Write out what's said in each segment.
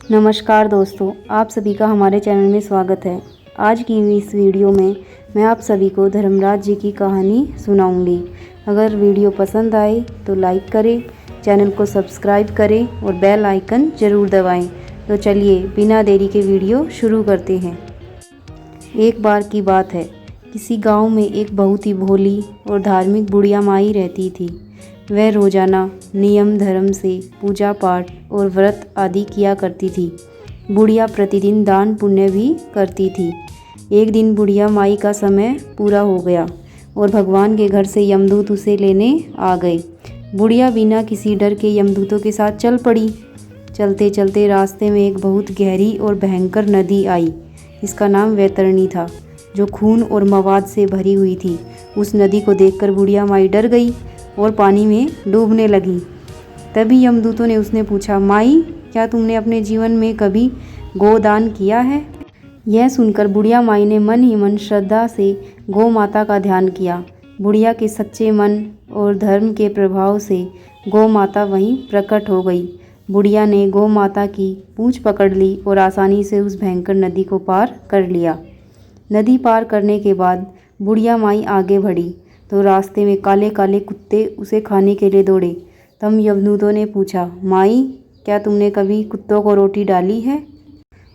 नमस्कार दोस्तों, आप सभी का हमारे चैनल में स्वागत है। आज की इस वीडियो में मैं आप सभी को धर्मराज जी की कहानी सुनाऊंगी। अगर वीडियो पसंद आए तो लाइक करें, चैनल को सब्सक्राइब करें और बेल आइकन ज़रूर दबाएं। तो चलिए बिना देरी के वीडियो शुरू करते हैं। एक बार की बात है, किसी गांव में एक बहुत ही भोली और धार्मिक बुढ़िया माई रहती थी। वह रोजाना नियम धर्म से पूजा पाठ और व्रत आदि किया करती थी। बुढ़िया प्रतिदिन दान पुण्य भी करती थी। एक दिन बुढ़िया माई का समय पूरा हो गया और भगवान के घर से यमदूत उसे लेने आ गए। बुढ़िया बिना किसी डर के यमदूतों के साथ चल पड़ी। चलते चलते रास्ते में एक बहुत गहरी और भयंकर नदी आई। इसका नाम वैतरणी था, जो खून और मवाद से भरी हुई थी। उस नदी को देखकर बुढ़िया माई डर गई और पानी में डूबने लगी। तभी यमदूतों ने उसने पूछा, माई, क्या तुमने अपने जीवन में कभी गोदान किया है? यह सुनकर बुढ़िया माई ने मन ही मन श्रद्धा से गौ माता का ध्यान किया। बुढ़िया के सच्चे मन और धर्म के प्रभाव से गौ माता वहीं प्रकट हो गई। बुढ़िया ने गौ माता की पूंछ पकड़ ली और आसानी से उस भयंकर नदी को पार कर लिया। नदी पार करने के बाद बुढ़िया माई आगे बढ़ी तो रास्ते में काले काले कुत्ते उसे खाने के लिए दौड़े। तब यमदूतों ने पूछा, माई, क्या तुमने कभी कुत्तों को रोटी डाली है?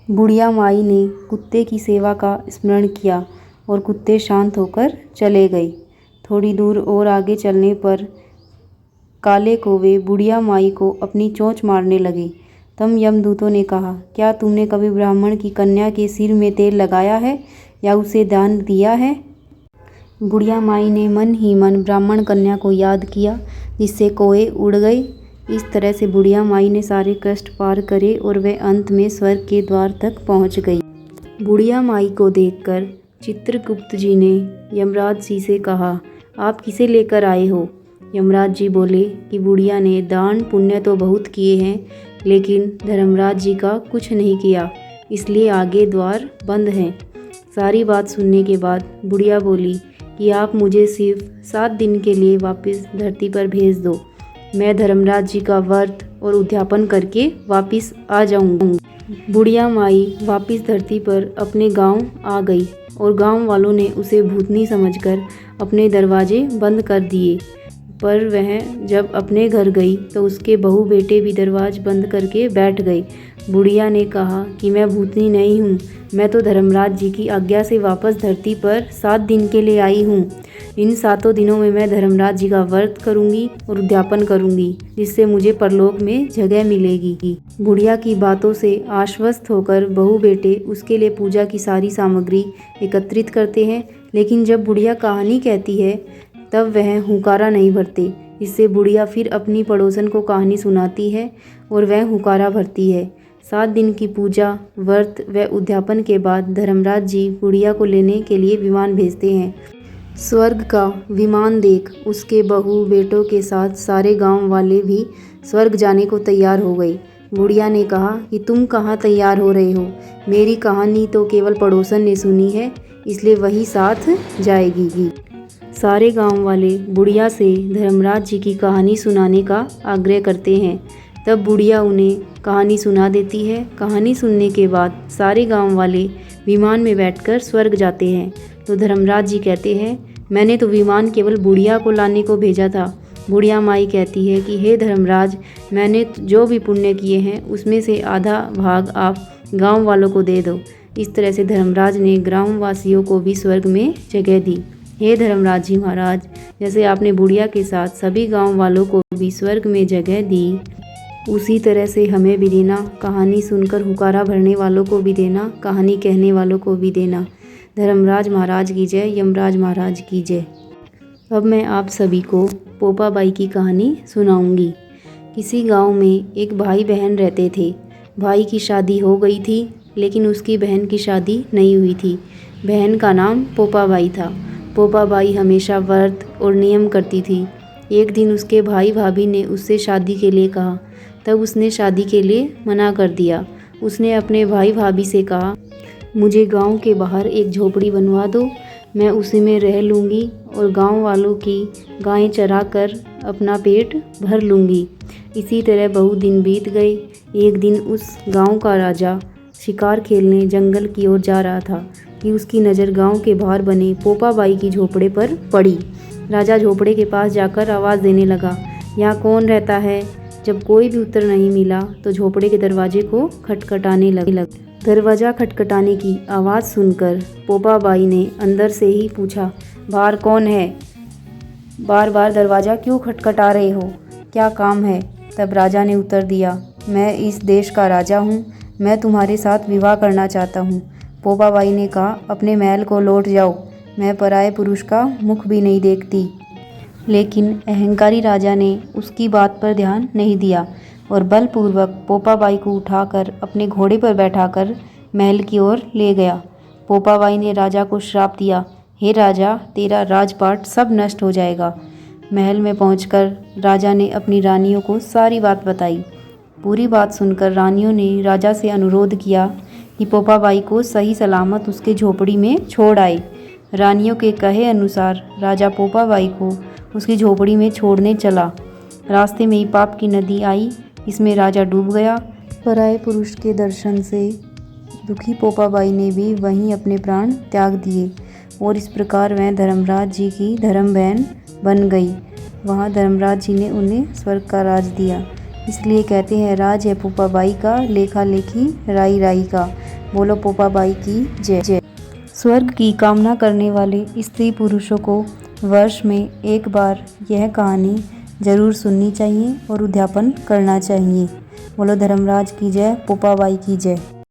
बुढ़िया माई ने कुत्ते की सेवा का स्मरण किया और कुत्ते शांत होकर चले गए। थोड़ी दूर और आगे चलने पर काले कौवे बुढ़िया माई को अपनी चोंच मारने लगे। तब यमदूतों ने कहा, क्या तुमने कभी ब्राह्मण की कन्या के सिर में तेल लगाया है या उसे दान दिया है? बुढ़िया माई ने मन ही मन ब्राह्मण कन्या को याद किया, जिससे कौवे उड़ गए। इस तरह से बुढ़िया माई ने सारे कष्ट पार करे और वह अंत में स्वर्ग के द्वार तक पहुंच गई। बुढ़िया माई को देखकर चित्रगुप्त जी ने यमराज जी से कहा, आप किसे लेकर आए हो? यमराज जी बोले कि बुढ़िया ने दान पुण्य तो बहुत किए हैं, लेकिन धर्मराज जी का कुछ नहीं किया, इसलिए आगे द्वार बंद हैं। सारी बात सुनने के बाद बुढ़िया बोली कि आप मुझे सिर्फ 7 दिन के लिए वापस धरती पर भेज दो। मैं धर्मराज जी का व्रत और उद्यापन करके वापस आ जाऊंगी। बुढ़िया माई वापस धरती पर अपने गांव आ गई और गांव वालों ने उसे भूतनी समझकर अपने दरवाजे बंद कर दिए। पर वह जब अपने घर गई तो उसके बहू बेटे भी दरवाजे बंद करके बैठ गए। बुढ़िया ने कहा कि मैं भूतनी नहीं हूँ, मैं तो धर्मराज जी की आज्ञा से वापस धरती पर 7 दिन के लिए आई हूँ। इन 7 दिनों में मैं धर्मराज जी का व्रत करूँगी और उद्यापन करूँगी, जिससे मुझे परलोक में जगह मिलेगी। बुढ़िया की बातों से आश्वस्त होकर बहू बेटे उसके लिए पूजा की सारी सामग्री एकत्रित करते हैं। लेकिन जब बुढ़िया कहानी कहती है तब वह हुंकारा नहीं भरते। इससे बुढ़िया फिर अपनी पड़ोसन को कहानी सुनाती है और वह हुंकारा भरती है। 7 दिन की पूजा, व्रत व उद्यापन के बाद धर्मराज जी बुढ़िया को लेने के लिए विमान भेजते हैं। स्वर्ग का विमान देख उसके बहू बेटों के साथ सारे गांव वाले भी स्वर्ग जाने को तैयार हो गए। बुढ़िया ने कहा कि तुम कहाँ तैयार हो रहे हो? मेरी कहानी तो केवल पड़ोसन ने सुनी है, इसलिए वही साथ जाएगी। सारे गांव वाले बुढ़िया से धर्मराज जी की कहानी सुनाने का आग्रह करते हैं। तब बुढ़िया उन्हें कहानी सुना देती है। कहानी सुनने के बाद सारे गांव वाले विमान में बैठकर स्वर्ग जाते हैं। तो धर्मराज जी कहते हैं, मैंने तो विमान केवल बुढ़िया को लाने को भेजा था। बुढ़िया माई कहती है कि हे धर्मराज, मैंने जो भी पुण्य किए हैं उसमें से आधा भाग आप गाँव वालों को दे दो। इस तरह से धर्मराज ने ग्रामवासियों को भी स्वर्ग में जगह दी। हे धर्मराज जी महाराज, जैसे आपने बुढ़िया के साथ सभी गांव वालों को भी स्वर्ग में जगह दी, उसी तरह से हमें भी देना। कहानी सुनकर हुकारा भरने वालों को भी देना, कहानी कहने वालों को भी देना। धर्मराज महाराज की जय, यमराज महाराज की जय। अब मैं आप सभी को पोपा बाई की कहानी सुनाऊंगी। किसी गांव में एक भाई बहन रहते थे। भाई की शादी हो गई थी, लेकिन उसकी बहन की शादी नहीं हुई थी। बहन का नाम पोपा बाई था। पोपा बाई हमेशा व्रत और नियम करती थी। एक दिन उसके भाई भाभी ने उससे शादी के लिए कहा, तब उसने शादी के लिए मना कर दिया। उसने अपने भाई भाभी से कहा, मुझे गांव के बाहर एक झोपड़ी बनवा दो, मैं उसी में रह लूँगी और गांव वालों की गायें चरा कर अपना पेट भर लूँगी। इसी तरह बहुत दिन बीत गए। एक दिन उस गांव का राजा शिकार खेलने जंगल की ओर जा रहा था कि उसकी नज़र गांव के बाहर बने पोपाबाई की झोपड़े पर पड़ी। राजा झोपड़े के पास जाकर आवाज़ देने लगा, यहाँ कौन रहता है? जब कोई भी उत्तर नहीं मिला तो झोपड़े के दरवाजे को खटखटाने लगा। दरवाज़ा खटखटाने की आवाज़ सुनकर पोपाबाई ने अंदर से ही पूछा, बाहर कौन है? बार बार दरवाज़ा क्यों खटखटा रहे हो? क्या काम है? तब राजा ने उत्तर दिया, मैं इस देश का राजा हूँ, मैं तुम्हारे साथ विवाह करना चाहता हूँ। पोपाबाई ने कहा, अपने महल को लौट जाओ, मैं पराये पुरुष का मुख भी नहीं देखती। लेकिन अहंकारी राजा ने उसकी बात पर ध्यान नहीं दिया और बलपूर्वक पोपाबाई को उठाकर अपने घोड़े पर बैठाकर महल की ओर ले गया। पोपाबाई ने राजा को श्राप दिया, हे राजा, तेरा राजपाट सब नष्ट हो जाएगा। महल में पहुंचकर राजा ने अपनी रानियों को सारी बात बताई। पूरी बात सुनकर रानियों ने राजा से अनुरोध किया कि पोपाबाई को सही सलामत उसके झोपड़ी में छोड़ आए। रानियों के कहे अनुसार राजा पोपाबाई को उसकी झोपड़ी में छोड़ने चला। रास्ते में ही पाप की नदी आई, इसमें राजा डूब गया। पराये पुरुष के दर्शन से दुखी पोपाबाई ने भी वहीं अपने प्राण त्याग दिए और इस प्रकार वह धर्मराज जी की धर्म बहन बन गई। वहाँ धर्मराज जी ने उन्हें स्वर्ग का राज दिया। इसलिए कहते हैं, राज है पोपाबाई का, लेखा लेखी राई राई का। बोलो पोपाबाई की जय जय। स्वर्ग की कामना करने वाले स्त्री पुरुषों को वर्ष में एक बार यह कहानी ज़रूर सुननी चाहिए और उद्यापन करना चाहिए। बोलो धर्मराज की जय, पोपाबाई की जय।